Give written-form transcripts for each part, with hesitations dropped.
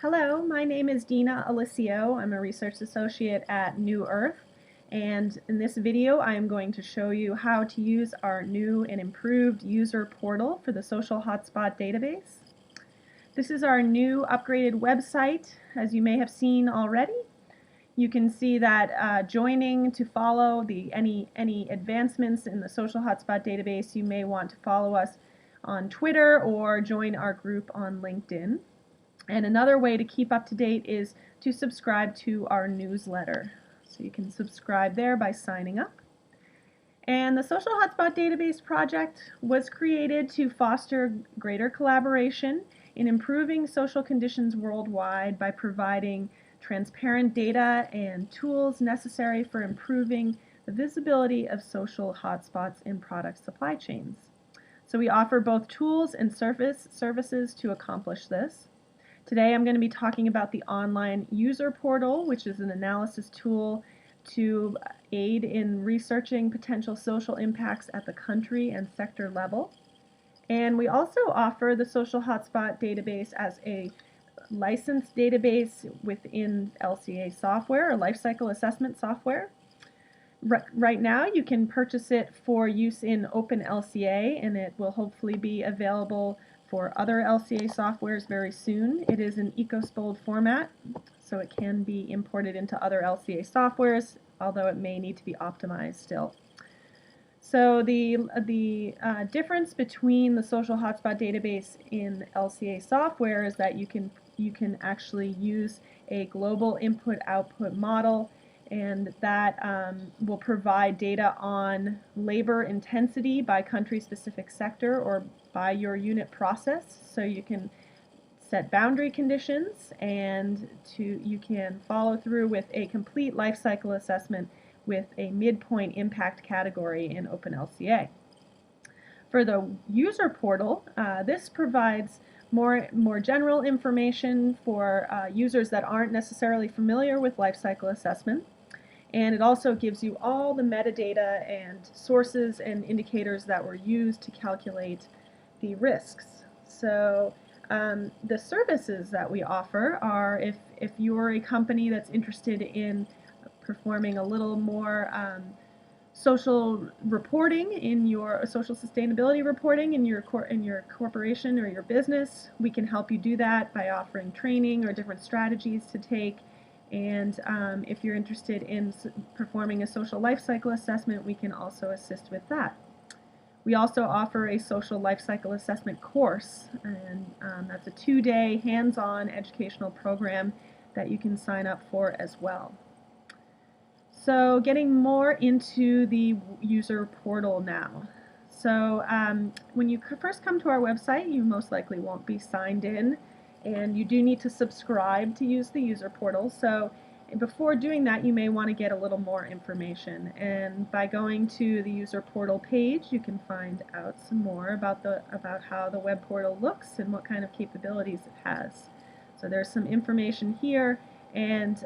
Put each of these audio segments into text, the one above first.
Hello, my name is Dina Alicio. I'm a research associate at New Earth, and in this video I am going to show you how to use our new and improved user portal for the Social Hotspot Database. This is our new upgraded website, as you may have seen already. You can see that joining to follow any advancements in the Social Hotspot Database, you may want to follow us on Twitter or join our group on LinkedIn. And another way to keep up to date is to subscribe to our newsletter. So you can subscribe there by signing up. And the Social Hotspot Database project was created to foster greater collaboration in improving social conditions worldwide by providing transparent data and tools necessary for improving the visibility of social hotspots in product supply chains. So we offer both tools and services to accomplish this. Today I'm going to be talking about the online user portal, which is an analysis tool to aid in researching potential social impacts at the country and sector level. And we also offer the Social Hotspot Database as a licensed database within LCA software or lifecycle assessment software. Right now you can purchase it for use in OpenLCA, and it will hopefully be available for other LCA softwares very soon. It is an EcoSpold format, so it can be imported into other LCA softwares, although it may need to be optimized still. So the difference between the Social Hotspot Database in LCA software is that you can actually use a global input-output model, and that will provide data on labor intensity by country-specific sector or by your unit process. So you can set boundary conditions, and you can follow through with a complete life cycle assessment with a midpoint impact category in OpenLCA. For the user portal, this provides more general information for users that aren't necessarily familiar with life cycle assessment. And it also gives you all the metadata and sources and indicators that were used to calculate the risks. So the services that we offer are, if you're a company that's interested in performing a little more social reporting in your social sustainability reporting in your corporation or your business, we can help you do that by offering training or different strategies to take. And if you're interested in performing a social life cycle assessment, we can also assist with that. We also offer a social life cycle assessment course, and that's a 2-day hands-on educational program that you can sign up for as well. So getting more into the user portal now. So when you first come to our website, you most likely won't be signed in, and you do need to subscribe to use the user portal. So before doing that, you may want to get a little more information, and by going to the user portal page, you can find out some more about how the web portal looks and what kind of capabilities it has. So there's some information here, and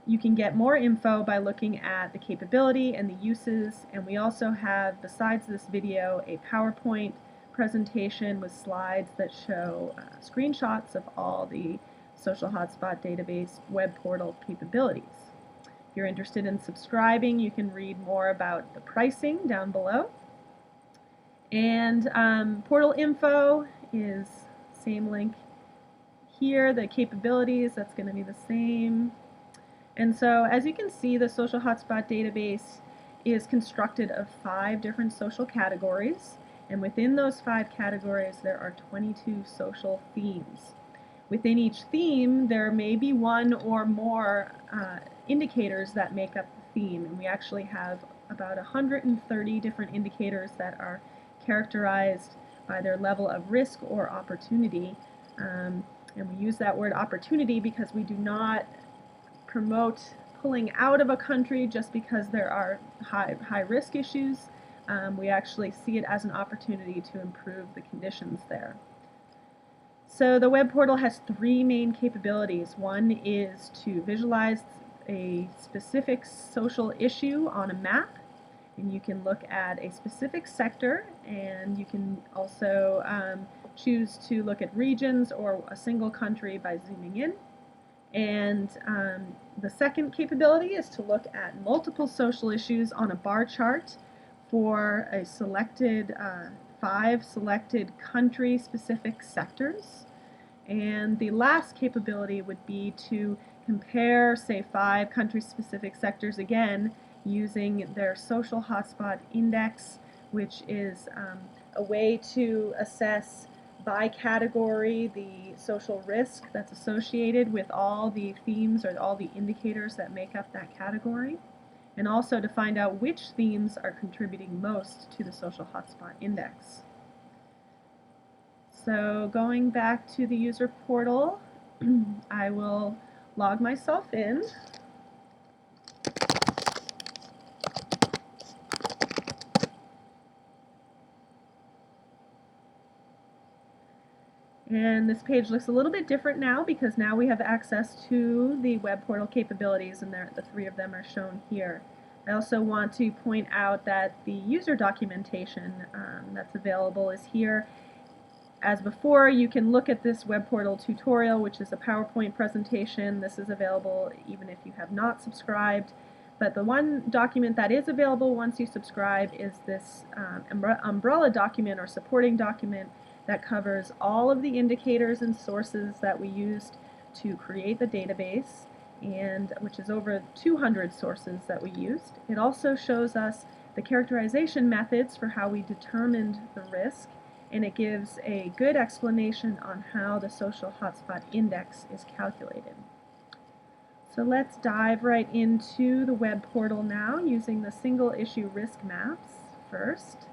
you can get more info by looking at the capability and the uses, and we also have, besides this video, a PowerPoint presentation with slides that show screenshots of all the Social Hotspot Database web portal capabilities. If you're interested in subscribing, you can read more about the pricing down below. And portal info is same link here. The capabilities, that's going to be the same. And so as you can see, the Social Hotspot Database is constructed of 5 different social categories. And within those 5 categories, there are 22 social themes. Within each theme, there may be one or more indicators that make up the theme. And we actually have about 130 different indicators that are characterized by their level of risk or opportunity. And we use that word opportunity because we do not promote pulling out of a country just because there are high risk issues. We actually see it as an opportunity to improve the conditions there. So the web portal has 3 main capabilities. One is to visualize a specific social issue on a map, And you can look at a specific sector, and you can also choose to look at regions or a single country by zooming in. And the second capability is to look at multiple social issues on a bar chart for a selected 5 selected country-specific sectors. And the last capability would be to compare, say, 5 country-specific sectors again using their Social Hotspot Index, which is a way to assess by category the social risk that's associated with all the themes or all the indicators that make up that category, and also to find out which themes are contributing most to the Social Hotspot Index. So going back to the user portal, I will log myself in. And this page looks a little bit different now because now we have access to the web portal capabilities, and the 3 of them are shown here. I also want to point out that the user documentation that's available is here. As before, you can look at this web portal tutorial, which is a PowerPoint presentation. This is available even if you have not subscribed. But the one document that is available once you subscribe is this umbrella document or supporting document that covers all of the indicators and sources that we used to create the database, and which is over 200 sources that we used. It also shows us the characterization methods for how we determined the risk, and it gives a good explanation on how the Social Hotspot Index is calculated. So let's dive right into the web portal now using the single issue risk maps first.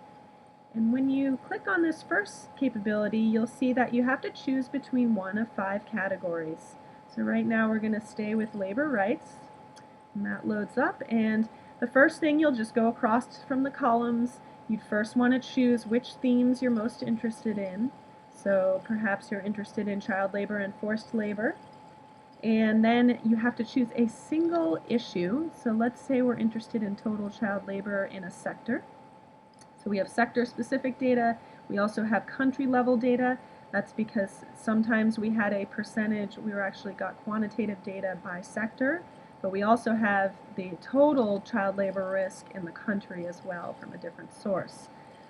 And when you click on this first capability, you'll see that you have to choose between one of 5 categories. So right now we're going to stay with labor rights, and that loads up. And the first thing, you'll just go across from the columns. You'd first want to choose which themes you're most interested in. So perhaps you're interested in child labor and forced labor. And then you have to choose a single issue. So let's say we're interested in total child labor in a sector. So we have sector-specific data. We also have country-level data. That's because sometimes we had a percentage, we actually got quantitative data by sector, but we also have the total child labor risk in the country as well from a different source.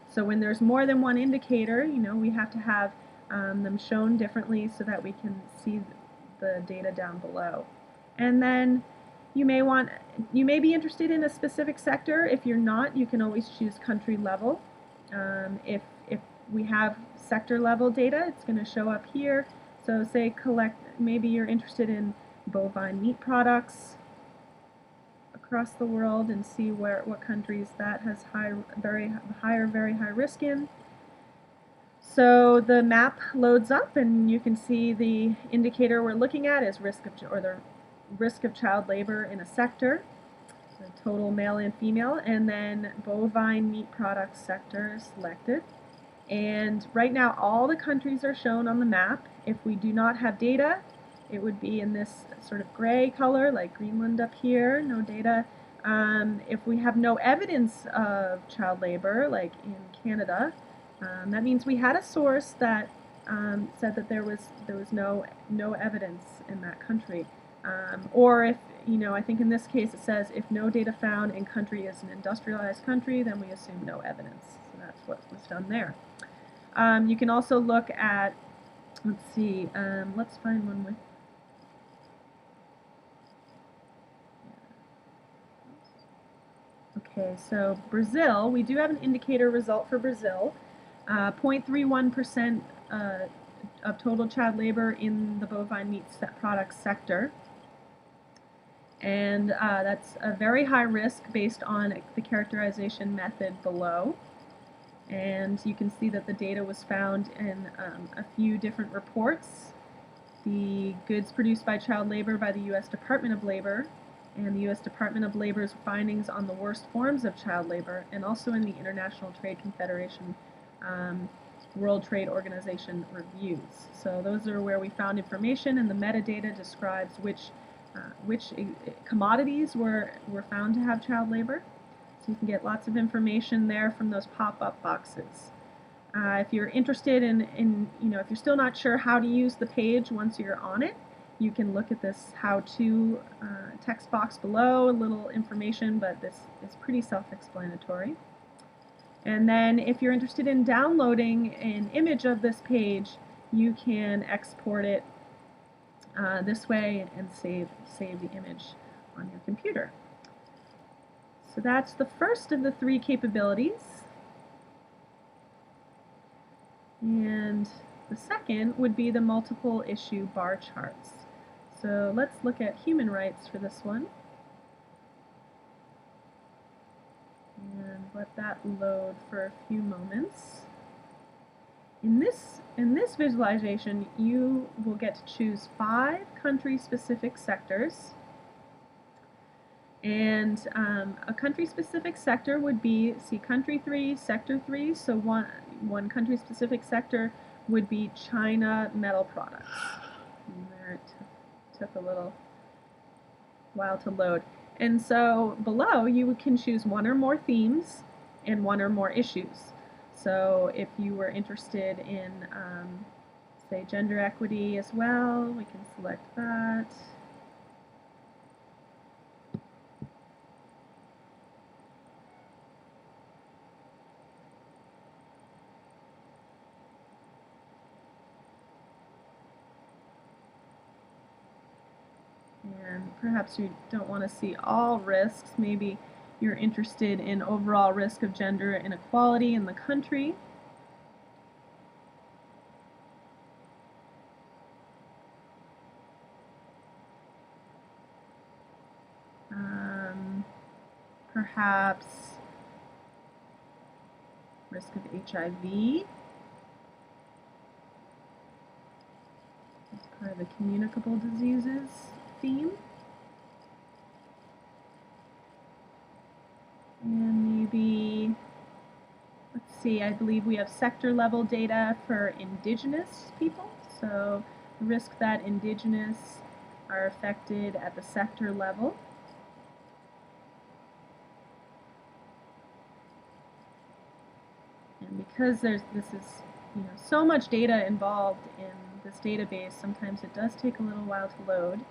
So when there's more than one indicator, we have to have them shown differently so that we can see the data down below. And then you may be interested in a specific sector. If you're not, you can always choose country level. If we have sector level data, it's going to show up here. So say maybe you're interested in bovine meat products across the world and see what countries that has very high risk in. So the map loads up, and you can see the indicator we're looking at is the risk of child labor in a sector, the total male and female, and then bovine meat products sector is selected. And right now all the countries are shown on the map. If we do not have data, it would be in this sort of gray color, like Greenland up here, no data. If we have no evidence of child labor, like in Canada, that means we had a source that said that there was no evidence in that country. Or if, I think in this case it says if no data found in country is an industrialized country, then we assume no evidence. So that's what was done there. You can also look at, let's see, let's find one with, okay, so Brazil, we do have an indicator result for Brazil. 0.31% of total child labor in the bovine meat products sector. And that's a very high risk based on the characterization method below. And you can see that the data was found in a few different reports. The goods produced by child labor by the U.S. Department of Labor, and the U.S. Department of Labor's findings on the worst forms of child labor, and also in the International Trade Confederation World Trade Organization reviews. So those are where we found information, and the metadata describes which commodities were found to have child labor. So you can get lots of information there from those pop-up boxes. If you're interested in, if you're still not sure how to use the page once you're on it, you can look at this how-to text box below, a little information, but this is pretty self-explanatory. And then if you're interested in downloading an image of this page, you can export it this way and save the image on your computer. So that's the first of the 3 capabilities. And the second would be the multiple issue bar charts. So let's look at human rights for this one. And let that load for a few moments. In this visualization, you will get to choose 5 country-specific sectors. And a country-specific sector would be, country 3, sector 3, so one country-specific sector would be China metal products. And there it took a little while to load. And so below, you can choose 1 or more themes and 1 or more issues. So if you were interested in, say, gender equity as well, we can select that. And perhaps you don't want to see all risks. Maybe you're interested in overall risk of gender inequality in the country. Perhaps risk of HIV. As part of the communicable diseases theme. And maybe, let's see, I believe we have sector level data for indigenous people. So the risk that indigenous are affected at the sector level. And because this is so much data involved in this database, sometimes it does take a little while to load.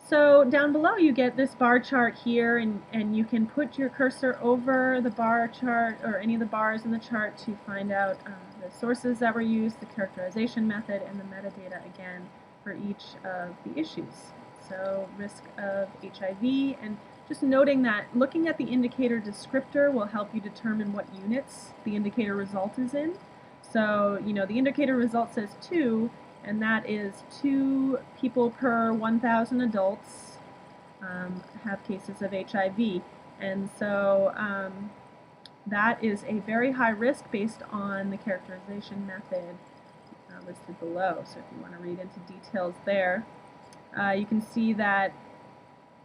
So down below you get this bar chart here, and you can put your cursor over the bar chart or any of the bars in the chart to find out the sources that were used, the characterization method, and the metadata again for each of the issues. So risk of HIV, and just noting that looking at the indicator descriptor will help you determine what units the indicator result is in. So the indicator result says 2, and that is 2 people per 1,000 adults have cases of HIV. And so that is a very high risk based on the characterization method listed below. So if you want to read into details there, you can see that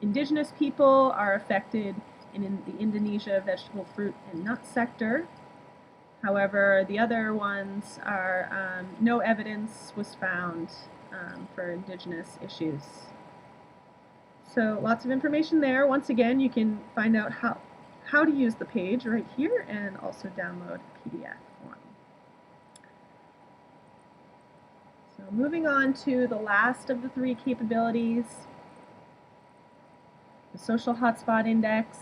indigenous people are affected in the Indonesia vegetable, fruit, and nut sector. However, the other ones are no evidence was found for indigenous issues. So lots of information there. Once again, you can find out how to use the page right here and also download a PDF form. So moving on to the last of the 3 capabilities, the Social Hotspot Index.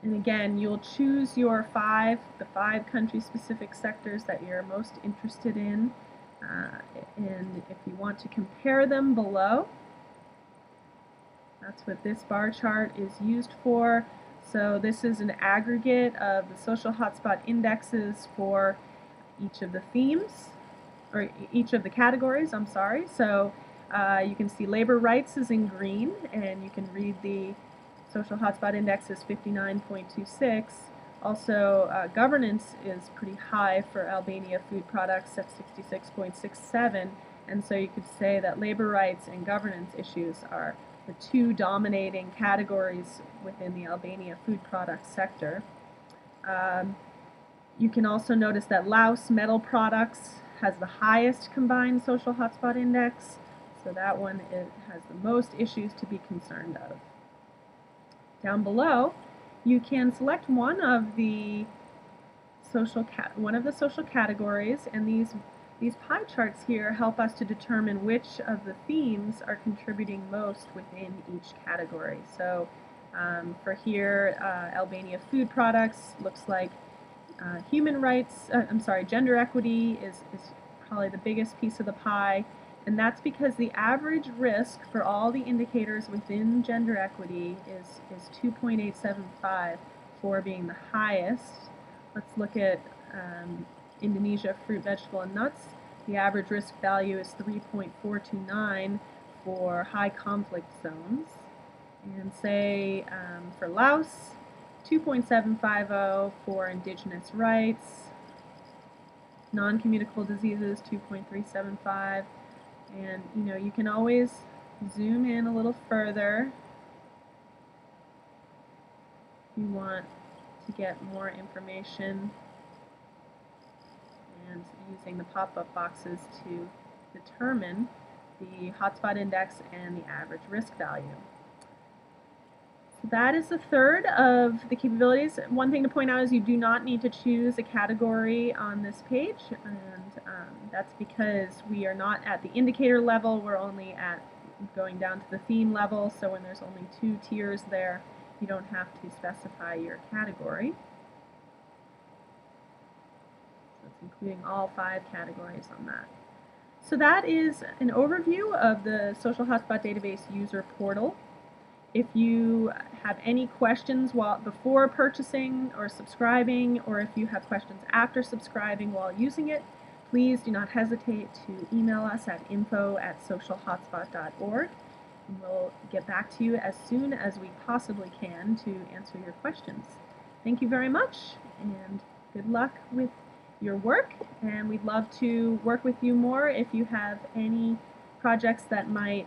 And again, you'll choose the 5 country-specific sectors that you're most interested in. And if you want to compare them below, that's what this bar chart is used for. So this is an aggregate of the social hotspot indexes for each of the themes, or each of the categories, I'm sorry. So you can see labor rights is in green, and you can read the Social Hotspot Index is 59.26. Also, governance is pretty high for Albania food products at 66.67, and so you could say that labor rights and governance issues are the 2 dominating categories within the Albania food products sector. You can also notice that Laos metal products has the highest combined Social Hotspot Index, so that one has the most issues to be concerned of. Down below, you can select one of the social categories, and these pie charts here help us to determine which of the themes are contributing most within each category. So for here, Albania food products looks like human rights, gender equity is probably the biggest piece of the pie, and that's because the average risk for all the indicators within gender equity is 2.875, 4 being the highest. Let's look at Indonesia fruit, vegetable, and nuts. The average risk value is 3.429 for high conflict zones. And say for Laos, 2.750 for indigenous rights, non-communicable diseases 2.375, and you can always zoom in a little further if you want to get more information, and using the pop-up boxes to determine the hotspot index and the average risk value. That is the third of the capabilities. One thing to point out is you do not need to choose a category on this page, and that's because we are not at the indicator level, we're only at going down to the theme level, so when there's only 2 tiers there, you don't have to specify your category. So it's including all 5 categories on that. So that is an overview of the Social Hotspot Database user portal. If you have any questions before purchasing or subscribing, or if you have questions after subscribing while using it, please do not hesitate to email us at info@socialhotspot.org, and we'll get back to you as soon as we possibly can to answer your questions. Thank you very much, and good luck with your work, and we'd love to work with you more if you have any projects that might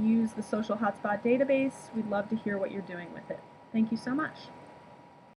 use the Social Hotspot Database. We'd love to hear what you're doing with it. Thank you so much.